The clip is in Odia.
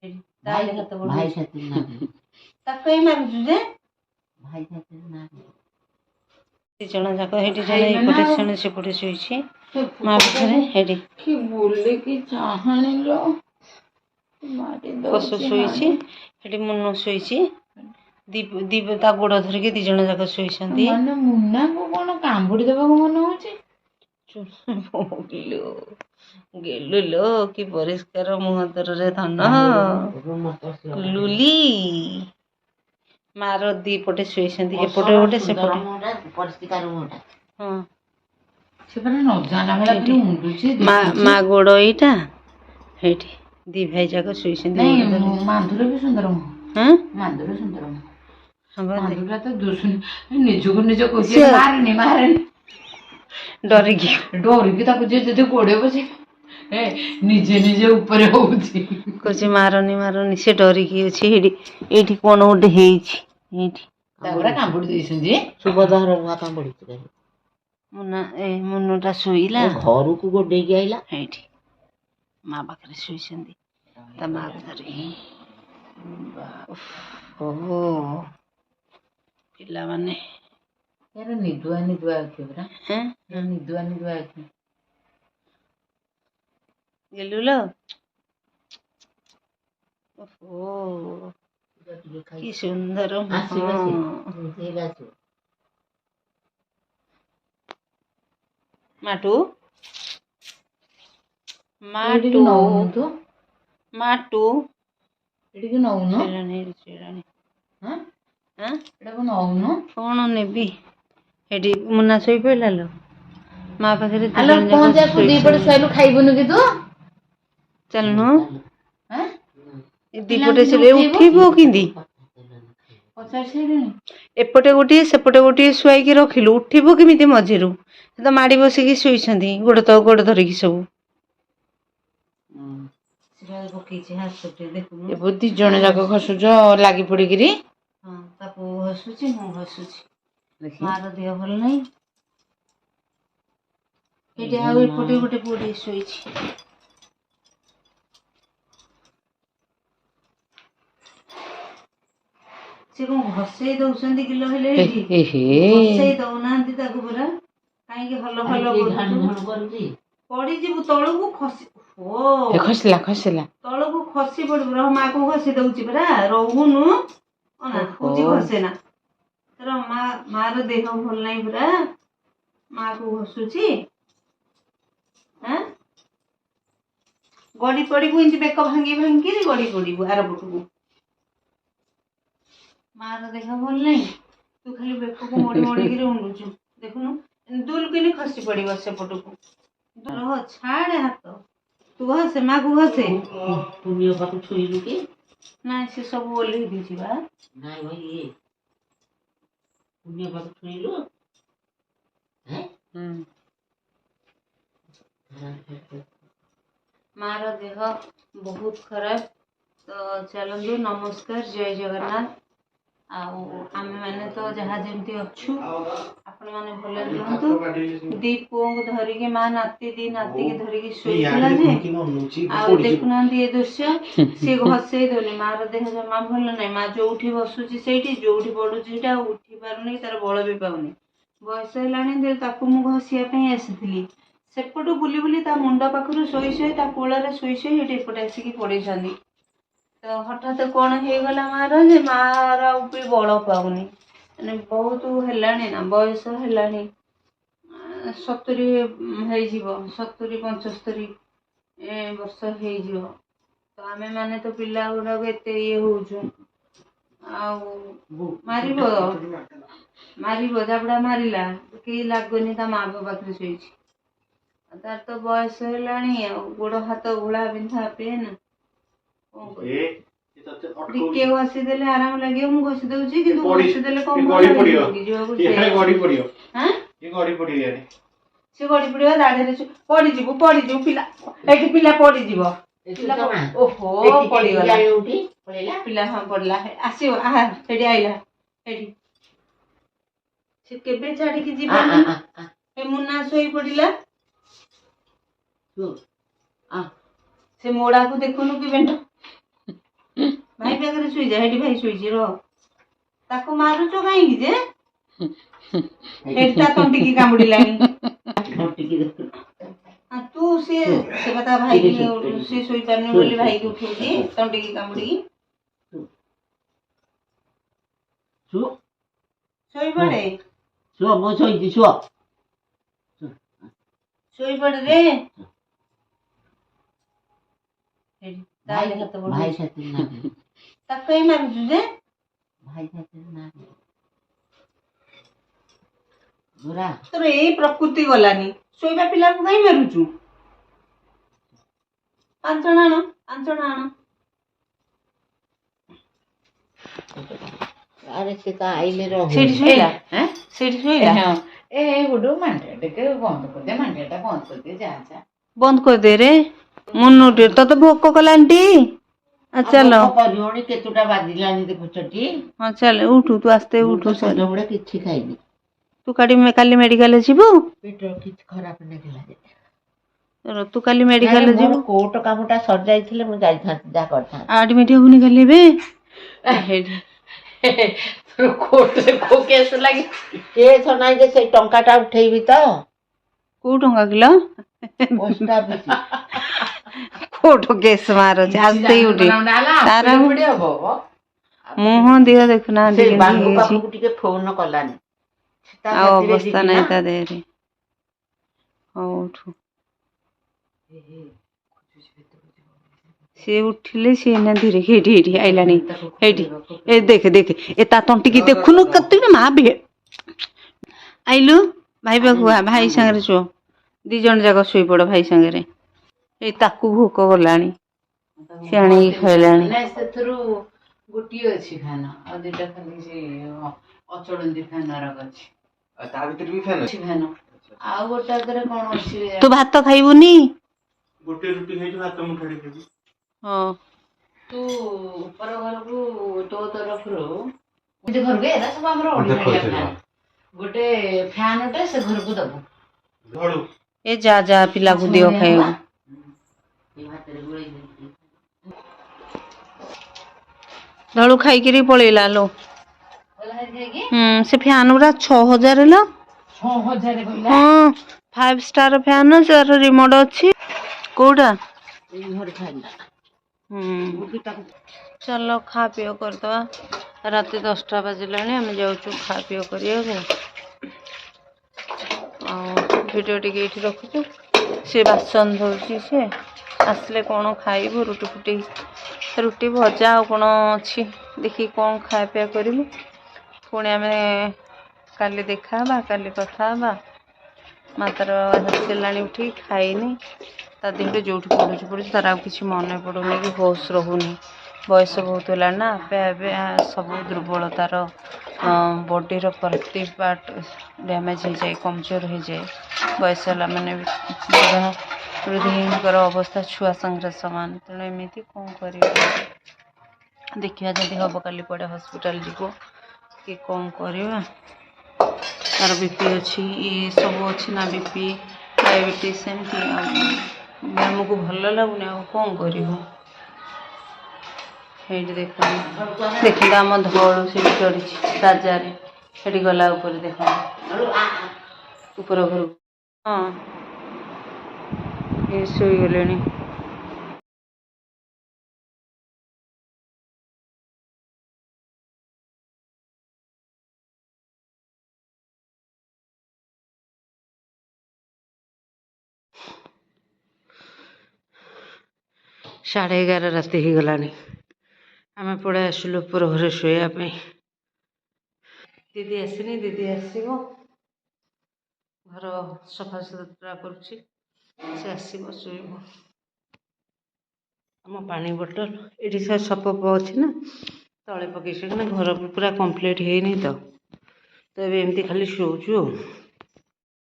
ଭାଇ ଛାତି ତାକୁ ହିଁ ମାରୁଛୁ ଯେ ଭାଇ ଛାତି ନା ଦି ଜଣ ଯାକ ହେଇଠି ଜଣେ ଏପଟେ ଜଣେ ସେପଟେ ଶୋଇଛି ମା ପାଖରେ ହେଇଠି କି ବୁଲିକି ଚାହାଣିଲ ପଶୁ ଶୋଇଛି ସେଠି ମୁନୁ ଶୋଇଛି ଦି ତା ଗୋଡ ଧରିକି ଦି ଜଣ ଯାକ ଶୋଇଛନ୍ତି ମାନେ ମୁନାକୁ କଣ କାମୁଡି ଦେବାକୁ ମନେ ହଉଛି ଗେଲୁଲୋ କି ପରିଷ୍କାର ମୁହଁ ତୋରରେ ଧନ ଲୁଲି ମାର ଦି ପଟେ ଶୋଇଛନ୍ତି ଏପଟେ ଗୋଟେ ସେପଟେ ପରିଷ୍କାର ମୁହଁଟା ହଁ ସେପଟେ ନ ଜାଣିଲା ଭଳିଆ ଖାଲି ଉଣ୍ଡୁଛି ମା ଗୋଡ ଏଇଟା ହେଇଠି ଦି ଭାଇ ଯାକ ଶୋଇଛନ୍ତି ମାଧୁର ବି ସୁନ୍ଦର ମୁହଁ ମାଧୁର ସୁନ୍ଦର ମୁହଁ ମାଧୁର ତ ଦୁଷୁନି ନିଜକୁ ନିଜ କହୁଛି ମାରେନି ଡରିକି ତାକୁ ଯିଏ ଯଦି ଗୋଡେଇବ ସେ ନିଜେ ଉପରେ ହଉଛି କହୁଛି ମାରନି ସେ ଡରିକି ଅଛି ଏଇଠି କଣ ଗୋଟେ ହେଇଛି ଏଇଠି ତାପରେ କାମୁଡି ଦେଇଛନ୍ତି ସୁଭଦ୍ରାର ନୂଆ କାମୁଡିଛି ମୁନଟା ଶୋଇଲା ଘରକୁ ଗୋଡେଇକି ଆଇଲା ଏଇଠି ମା ପାଖରେ ଶୋଇଛନ୍ତି ତା ମା ଧରିକି ଓହୋ ପିଲାମାନେ ନିଦୁଆ ଆଖି ପୁରା ନିଦୁଆ ଆଖି ଗେଲୁଲୋ ଓହୋ କି ସୁନ୍ଦର ମାଟୁ ଏଠିକି ନଉନୁ କଣ ନେବି ଏଠି ମୁନା ଶୋଇ ପଇଲା ଲୋ ମା ପାଖରେ ଖାଇବୁନୁ କି ତୁ ଚାଲୁନୁ ଦିପଟେ ସେ ଉଠିବ କେମିତି ଏପଟେ ଗୋଟିଏ ସେପଟେ ଗୋଟିଏ ଶୁଆଇକି ରଖିଲୁ ଉଠିବ କେମିତି ମଝିରୁ ସେ ତ ମାଡି ବସିକି ଶୋଇଛନ୍ତି ଗୋଡ ଧରିକି ସବୁ ଏବେ ଦି ଜଣ ଯାକ ଘସୁଛ ଲାଗି ପଡିକିରି ତାକୁ ଘସୁଛି ମୁଁ ଘସୁଛି ମାର ଦେହ ଭଲ ନାହିଁ ଏଇଠି ଆଉ ଏପଟେ ଗୋଟେ ପୁଅଟେ ଶୋଇଛି ସେ କଣ ଘଷେଇ ଦଉଛନ୍ତି କିଲୋ ହେଲେ ଘଷେଇ ଦଉନାହାନ୍ତି ତାକୁ ପୁରା କାହିଁକି ଭଲ ପଡିଯିବୁ ତଳକୁ ଖସିଲା ତଳକୁ ଖସି ପଡିବୁ ରହ ମା କୁ ଘଷି ଦଉଛି ପରା ରହୁନୁ ହଉଛି ଘଷେନା ତୋର ମାର ଦେହ ଭଲ ନାହିଁ ପୁରା ମା କୁ ଘଷୁଛି ଗଡି ପଡିବୁ ଏମିତି ବେକ ଭାଙ୍ଗିକିରି ଗଡି ପଡିବୁ ଆର ପଟକୁ ମାର ଦେହ ଭଲ ନାହିଁ ତୁ ଖାଲି ବେକକୁ ମୋଡିକିରି ଉଣ୍ଡୁଛୁ ଦେଖୁନୁ ଦୁଲକିନି ଖସି ପଡିବ ସେପଟକୁ ଛାଡେ ହାତ ତୁ ଘଷେ ମା କୁ ଘଷେ ପୁଣ୍ୟ ପାଖକୁ ଛୁଇଁଲୁ କି ନାଇଁ ସେ ସବୁ ଓହ୍ଲେଇ ଦେଇଛି ବା ନାଇଁ ଭାଇ ପୁଣ୍ୟ ପାଖକୁ ଛୁଇଁଲୁ ମାର ଦେହ ବହୁତ ଖରାପ ତ ଚାଲନ୍ତୁ ନମସ୍କାର ଜୟ ଜଗନ୍ନାଥ ଆଉ ଆମେମାନେ ତ ଯାହା ଯେମିତି ଅଛୁ ଆପଣମାନେ ଭଲରେ ରୁହନ୍ତୁ ଦି ପୁଅଙ୍କୁ ଧରିକି ମା ଦି ନାତିକି ଧରିକି ଶୋଇଥିଲା ଯେ ଆଉ ଦେଖୁନାହାନ୍ତି ଏ ଦୃଶ୍ୟ ସିଏ ଘଷେଇ ଦଉନି ମାର ଦେହ ଜମା ଭଲ ନାହିଁ ମା ଯୋଉଠି ବସୁଛି ସେଇଠି ଯୋଉଠି ପଡୁଛି ସେଇଟା ଆଉ ଉଠି ପାରୁନି ତାର ବଳ ବି ପାଉନି ବୟସ ହେଲାଣି ତାକୁ ମୁଁ ଘଷିବା ପାଇଁ ଆସିଥିଲି ସେପଟୁ ବୁଲି ବୁଲି ତା ମୁଣ୍ଡ ପାଖରୁ ଶୋଇ ତା କୋଳରେ ଶୋଇ ଏଠି ଏପଟେ ଆସିକି ପଡିଛନ୍ତି ତ ହଠାତ୍ କଣ ହେଇଗଲା ମାର ଯେ ମାର ଆଉ ବି ବଳ ପାଉନି ମାନେ ବହୁତ ହେଲାଣି ନା ବୟସ ହେଲାଣି 70 ହେଇଯିବ 70-75 ବର୍ଷ ହେଇଯିବ ତ ଆମେ ମାନେ ତ ପିଲା ଗୁଡାକ ଏତେ ହଉଛୁ ଆଉ ମାରିବ ଜାବଡା ମାରିଲା କେହି ଲାଗୁନି ତା ମା ପାଖରେ ଶୋଇଛି ତାର ତ ବୟସ ହେଲାଣି ଆଉ ଗୋଡ ହାତ ଘୋଳା ବିନ୍ଧା ପେନ୍ ଟିକେ ଘଷି ଦେଲେ ଆରାମ ଲାଗିବ ମୁଁ ଘଷି ଦଉଛି କିନ୍ତୁ ଘଷି ଦେଲେ କଣ ସେ ଗଡି ପଡିବ ଦାଢରେ ପଡିଯିବୁ ପିଲା ଏଠି ପିଲା ପଡିଯିବ ଓହୋ ପଡିଗଲା ପିଲା ହଁ ପଡିଲା ଆସିବ ସେଠି ଆଇଲା ସେଠି ସେ କେବେ ଛାଡିକି ଯିବନି ଏ ମୁନା ଶୋଇ ପଡିଲା ସେ ମୋଡାକୁ ଦେଖୁନୁ କି ବେଣ୍ଟ ପାଖରେ ଶୋଇଯା, ସେଠି ଭାଇ ଶୋଇଛି ର। ତାକୁ ମାରୁଛ କାହିଁକି ଯେ? ତା ତଣ୍ଟିକି କାମୁଡ଼ିଲାଣି। ତୁ ସେ ତା ଭାଇକି ସିଏ ଶୋଇପାରୁନି ବୋଲି ଭାଇକି ଉଠଉଛି ତଣ୍ଟିକି କାମୁଡ଼ିକି। ଶୋଇପଡ଼େ, ଶୋଇପଡ଼େ ରେ। ତାକୁ କାଇଁ ମାରୁଛୁ ଯେ? ତୋର ଏଇ ପ୍ରକୃତି ଗଲାନି, ଶୋଇବା ପିଲାକୁ କାଇଁ ମାରୁଛୁ? ପାଞ୍ଚଣ ଆଣ। ଆରେ ସେ ତ ଆଇଲେ ରହୁ ସେଇଠି ଶୋଇଲା। ଏ ଗୁଡୁ ମାଣ୍ଡିଆ ଟିକେ ବନ୍ଦ କରିଦେ, ମାଣ୍ଡିଆଟା ବନ୍ଦ କରିଦେ, ଯା ବନ୍ଦ କରିଦେ ରେ। ମନୁଟି ତତେ ଭୋକ କଲାନି ଟି? ଚାଲ କରିବଣି, କେତୁଟା ବାଜିଲାଣି ଦେଖୁଛଟି? ହଁ ଚାଲ ଉଠୁ, ତୁ ଆସ୍ତେ ଉଠୁ। ସଞ୍ଜବେଳେ କିଛି ଖାଇନି। ତୁ କାଲି ମେଡିକାଲ ଯିବୁ? ପେଟ କିଛି ଖରାପ ଲାଗିଲା। ତୁ କାଲି ମେଡିକାଲ ଯିବୁ? କୋର୍ଟ କାମଟା ସରିଯାଇଥିଲେ ମୁଁ ଯାଇଥାନ୍ତି, ଯାହା କରିଥାନ୍ତି। ଆଡମିଟ ହବୁନି କାଲି ଏବେ? କୋର୍ଟରେ କୋଉ କେସ୍ ଲାଗି? କେସ୍ ନାହିଁ ଯେ, ସେଇ ଟଙ୍କାଟା ଉଠେଇବି ତ। କୋଉ ଟଙ୍କା kilo? Post office. Court case ମାରୁଛି ଆସ୍ତେ ଉଠେ। ତାର ମୁହଁ ଦିହ ଦେଖୁନାହାନ୍ତି କେମିତି ହେଇଛି। ଟିକେ ଫୋନ କଲାନି, ଆଉ ଅବସ୍ଥା ନାହିଁ ତା ଦେହରେ। ହଉ ଉଠୁ। ସିଏ ଉଠିଲେ ସିଏ ଏଇନା ଧୀରେ ଏଇଠି ଆଇଲାଣି। ଏଇଠି ଏ ଦେଖେ ଏ ତା ତଣ୍ଟିକି ଦେଖୁନୁ କେତେ ମା ଆଇଲୁ ଭାଇ ପାଖକୁ ଆ, ଭାଇ ସାଙ୍ଗରେ ଶୁଅ। 2 ଜଣ ଯାକ ଶୋଇପଡ ଭାଇ ସାଙ୍ଗରେ। ଏଇ ତାକୁ ଭୋକ କଲାଣି, ସେ ଆଣିକି ଖାଇଲାଣି। ସେଥିରୁ ଗୋଟିଏ ଅଛି ଫ୍ୟାନ, ଆଉ 2ଟା ଖାଲି ସେ ଅଚଳନ୍ତି ଫ୍ୟାନ ଅଛି। ତା ଭିତରେ ବି ଫ୍ୟାନ ଅଛି। ଆଉ ଗୋଟାକରେ କଣ ଅଛି? ତୁ ଭାତ ଖାଇବୁନି? ଗୋଟେ ରୁଟି ଖାଇଛୁ, ଭାତ ମୁଠାଟେ ଖାଇବୁ। ହଁ ତୁ ଉପର ଘରକୁ ତୋ ତରଫରୁ ଘରକୁ ଏରା ସବୁ ଆମର ଗୋଟେ ଫ୍ୟାନଟେ ସେ ଘରକୁ ଦବୁ। ଏ ଯା ପିଲାକୁ ଦିଅ ଖାଇବାକୁ। ଧଳୁ ଖାଇକିରି ପଳେଇଲା ଲୋ। ସେ ଫ୍ୟାନ ଗୁରା 6000 ଲୋ। 6000 କହିଲା? ହଁ 5 ଷ୍ଟାର ଫ୍ୟାନ, ତାର ରିମୋଟ ଅଛି। କୋଉଟା? ଚାଲ ଖା ପିଅ କରିଦବା। ରାତି 10ଟା ବାଜିଲାଣି, ଆମେ ଯାଉଛୁ ଖା ପିଅ କରିବାକୁ। ଆଉ ଭିଡ଼ିଓ ଟିକେ ଏଇଠି ରଖୁଛୁ। ସେ ବାସନ ଧୋଉଛି, ସେ ଆସିଲେ କ'ଣ ଖାଇବୁ? ରୁଟି ଭଜା ଆଉ କ'ଣ ଅଛି ଦେଖିକି କ'ଣ ଖାଇବା ପିଇବା କରିବୁ। ପୁଣି ଆମେ କାଲି ଦେଖା ହେବା, କାଲି କଥା ହେବା। ମାତାର ଆସିଲାଣି ଉଠିକି, ଖାଇନି। ତା ଦେହରେ ଯୋଉଠି ପଡ଼ୁଛି ତାର ଆଉ କିଛି ମନେ ପଡ଼ୁନି କି ହୋସ୍ ରହୁନି। ବୟସ ବହୁତ ହେଲାଣି ନା, ଏବେ ସବୁ ଦୁର୍ବଳତାର ବଡ଼ିର ପ୍ରତି ପାର୍ଟ ଡ୍ୟାମେଜ୍ ହେଇଯାଏ, କମଜୋର ହେଇଯାଏ। ବୟସ ହେଲା ମାନେ ବୃଦ୍ଧିଙ୍କର ଅବସ୍ଥା ଛୁଆ ସାଙ୍ଗରେ ସମାନ। ତେଣୁ ଏମିତି କ'ଣ କରିବି? ଦେଖିବା ଯଦି ହେବ କାଲି କୁଆଡ଼େ ହସ୍ପିଟାଲ ଯିବୁ କି କ'ଣ କରିବା। ତାର BP ଅଛି, ଇଏ ସବୁ ଅଛି ନା, BP ଡାଇବେଟିସ୍ ସେମିତି। ଆଉ ଆମକୁ ଭଲ ଲାଗୁନି, ଆଉ କ'ଣ କରିବୁ? ସେଇଠି ଦେଖନ୍ତୁ ଆମ ଧଳୁ ସେଠି ଚଢ଼ିଛି ରାଜାରେ। ସେଠି ଗଲା ଉପରେ ଦେଖନ୍ତୁ, ଉପର ଘରକୁ। ହଁ ଏ ଶୋଇଗଲେଣି। ସାଢ଼େ 11 ରାତି ହେଇଗଲାଣି। ଆମେ ପଳେଇ ଆସିଲୁ ଉପର ଘରେ ଶୋଇବା ପାଇଁ। ଦିଦି ଆସିନି, ଦିଦି ଆସିବ। ଘର ସଫାସୁତୁରା କରୁଛି, ସେ ଆସିବ ଶୋଇବ। ଆମ ପାଣି ବୋଟଲ ଏଠି ସପ ଅଛି ନା, ତଳେ ପକେଇଛି। ଘର ପୁରା କମ୍ପ୍ଲିଟ୍ ହେଇନି ତ ଏବେ ଏମିତି ଖାଲି ଶୋଉଛୁ ଆଉ।